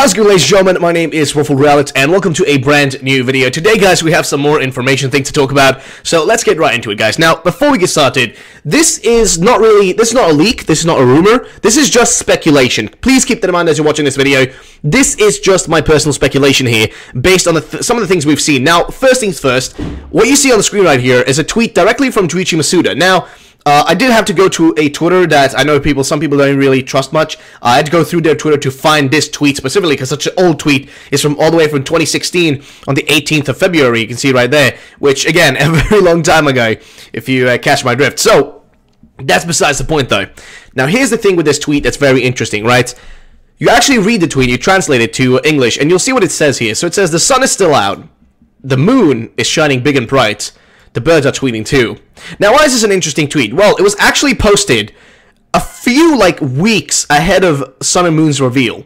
How's it going, ladies and gentlemen? My name is Waffle Reality, and welcome to a brand new video. Today, guys, we have some more information things to talk about, so let's get right into it, guys. Now, before we get started, this is not a leak, this is not a rumor, this is just speculation. Please keep that in mind as you're watching this video. This is just my personal speculation here, based on some of the things we've seen. Now, first things first, what you see on the screen right here is a tweet directly from MASUDA. Now, I did have to go to a Twitter that I know some people don't really trust much. I had to go through their Twitter to find this tweet specifically because such an old tweet is from all the way from 2016 on the 18th of February. You can see right there, which again, a very long time ago, if you catch my drift. So, that's besides the point though. Now, here's the thing with this tweet that's very interesting, right? You actually read the tweet, you translate it to English, and you'll see what it says here. So it says, the sun is still out. The moon is shining big and bright. The birds are tweeting too. Now, why is this an interesting tweet? Well, it was actually posted a few, weeks ahead of Sun and Moon's reveal.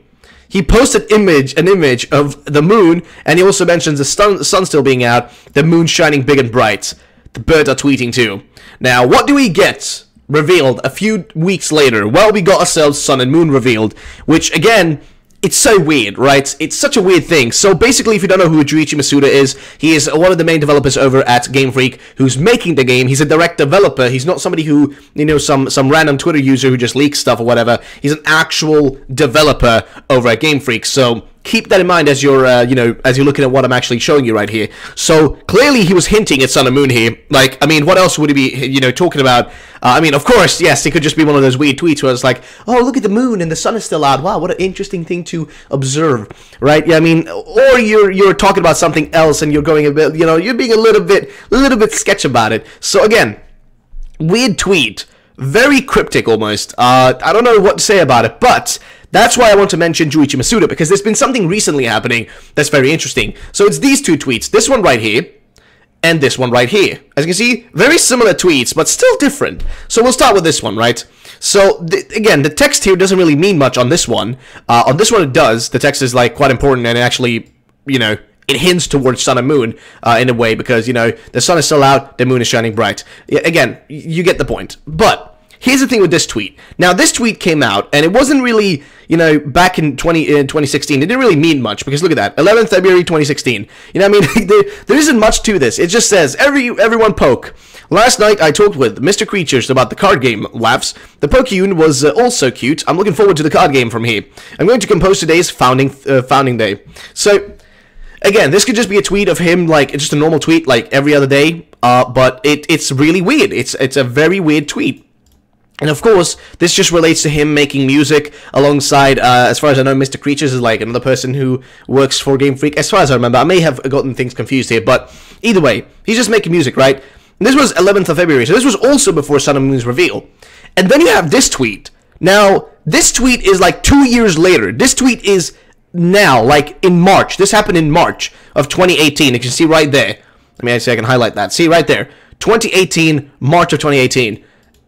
He posted an image of the moon, and he also mentions the sun still being out, the moon shining big and bright. The birds are tweeting too. Now, what do we get revealed a few weeks later? Well, we got ourselves Sun and Moon revealed, which, again, it's so weird, right? It's such a weird thing. So basically, if you don't know who MASUDA is, he is one of the main developers over at Game Freak who's making the game. He's a direct developer. He's not somebody who, some random Twitter user who just leaks stuff or whatever. He's an actual developer over at Game Freak. So keep that in mind as you're, as you're looking at what I'm actually showing you right here. So clearly he was hinting at Sun and Moon here. What else would he be, talking about? Of course, yes, it could just be one of those weird tweets where it's like, oh, look at the moon and the sun is still out. Wow, what an interesting thing to observe, right? Yeah, or you're talking about something else and you're going a bit, you're being a little bit sketch about it. So again, weird tweet, very cryptic almost. I don't know what to say about it, but that's why I want to mention MASUDA, because there's been something recently happening that's very interesting. So it's these two tweets, this one right here, and this one right here. As you can see, very similar tweets, but still different. So we'll start with this one, right? So, again, the text here doesn't really mean much on this one. On this one it does. The text is, quite important, and it actually, it hints towards Sun and Moon in a way, because, the sun is still out, the moon is shining bright. Yeah, again, you get the point. But here's the thing with this tweet. Now, this tweet came out, and it wasn't really, back in 2016. It didn't really mean much, because look at that, 11th February 2016. There isn't much to this. It just says, everyone poke. Last night, I talked with Mr. Creatures about the card game, laughs. The Pokemon was also cute. I'm looking forward to the card game from here. I'm going to compose today's founding day. So, again, this could just be a tweet of him, just a normal tweet, every other day, but it's really weird. It's a very weird tweet. And of course, this just relates to him making music alongside, as far as I know, Mr. Creatures is another person who works for Game Freak. As far as I remember, I may have gotten things confused here, but either way, he's just making music, right? And this was 11th of February, so this was also before Sun and Moon's reveal. And then you have this tweet. Now, this tweet is 2 years later. This tweet is now, in March. This happened in March of 2018. You can see right there. Let me see if I can highlight that. See right there. 2018, March of 2018.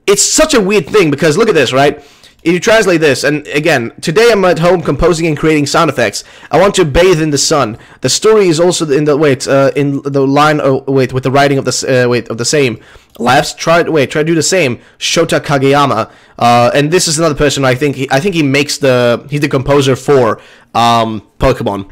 It's such a weird thing because look at this, right? If you translate this, and again, today I'm at home composing and creating sound effects. I want to bathe in the sun. The story is also in the in the line with the writing of the of the same. Laughs. Try to do the same. Shota Kageyama. And this is another person. I think he makes he's the composer for Pokémon.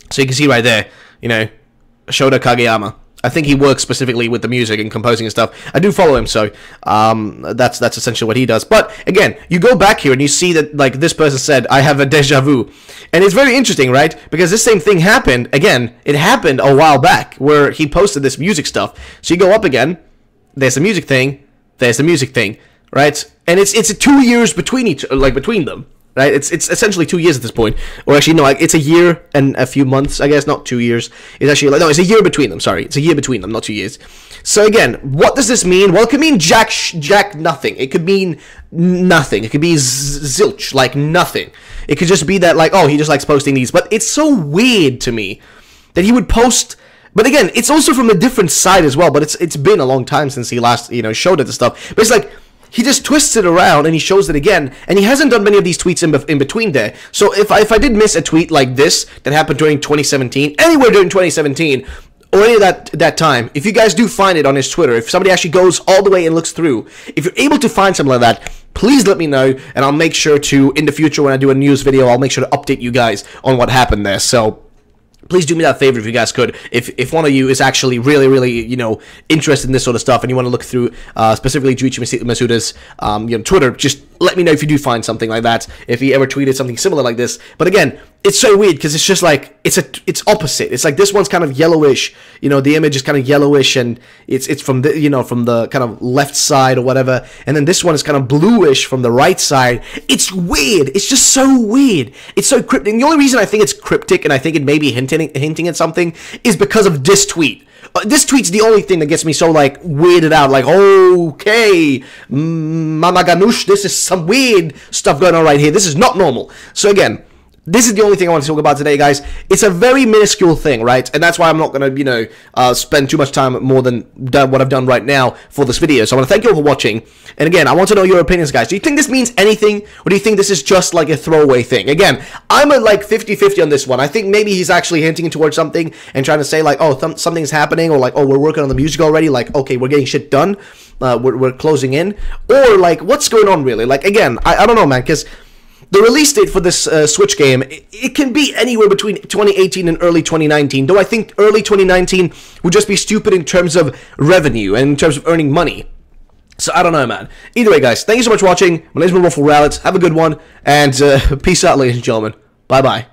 So you can see right there, Shota Kageyama. I think he works specifically with the music and composing and stuff. I do follow him, so that's essentially what he does. But again, you go back here and you see that this person said, "I have a déjà vu," and it's very interesting, right? Because this same thing happened again. It happened a while back where he posted this music stuff. So you go up again. There's the music thing. There's the music thing, right? And it's 2 years between between them. Right, it's essentially 2 years at this point, or actually no, it's a year and a few months, I guess, not 2 years. It's actually no, it's a year between them. Sorry, it's a year between them, not 2 years. So again, what does this mean? Well, it could mean jack nothing. It could mean nothing. It could be zilch, nothing. It could just be that oh, he just likes posting these. But it's so weird to me that he would post. But again, it's also from a different side as well. But it's been a long time since he last showed it and stuff. But it's he just twists it around and he shows it again, and he hasn't done many of these tweets in between there. So if I did miss a tweet like this that happened during 2017, anywhere during 2017, or any of that time, if you guys do find it on his Twitter, if somebody actually goes all the way and looks through, if you're able to find something like that, please let me know, and I'll make sure to, in the future when I do a news video, I'll make sure to update you guys on what happened there. So please do me that favor if you guys could. If one of you is actually really, you know, interested in this sort of stuff and you want to look through specifically Juichi Masuda's you know, Twitter, just let me know if you do find something like that, if he ever tweeted something similar like this. But again, it's so weird because it's just like it's opposite. It's like this one's kind of yellowish, you know, the image is kind of yellowish, and it's from the, you know, from the kind of left side or whatever, and then this one is kind of bluish from the right side. It's weird. It's just so weird. It's so cryptic. And the only reason I think it's cryptic and I think it may be hinting at something is because of this tweet. This tweet's the only thing that gets me so, like, weirded out. Like, okay, mama ganoush, this is some weird stuff going on right here. This is not normal. So again, this is the only thing I want to talk about today, guys. It's a very minuscule thing, right? And that's why I'm not going to, you know, spend too much time more than what I've done right now for this video. So I want to thank you all for watching. And again, I want to know your opinions, guys. Do you think this means anything? Or do you think this is just like a throwaway thing? Again, I'm at like 50-50 on this one. I think maybe he's actually hinting towards something and trying to say like, oh, something's happening. Or like, oh, we're working on the music already. Like, okay, we're getting shit done. We're closing in. Or like, what's going on really? Like, again, I don't know, man, because the release date for this Switch game, it can be anywhere between 2018 and early 2019, though I think early 2019 would just be stupid in terms of revenue and in terms of earning money. So I don't know, man. Either way, guys, thank you so much for watching. My name is Waffle Rallets. Have a good one, and peace out, ladies and gentlemen. Bye-bye.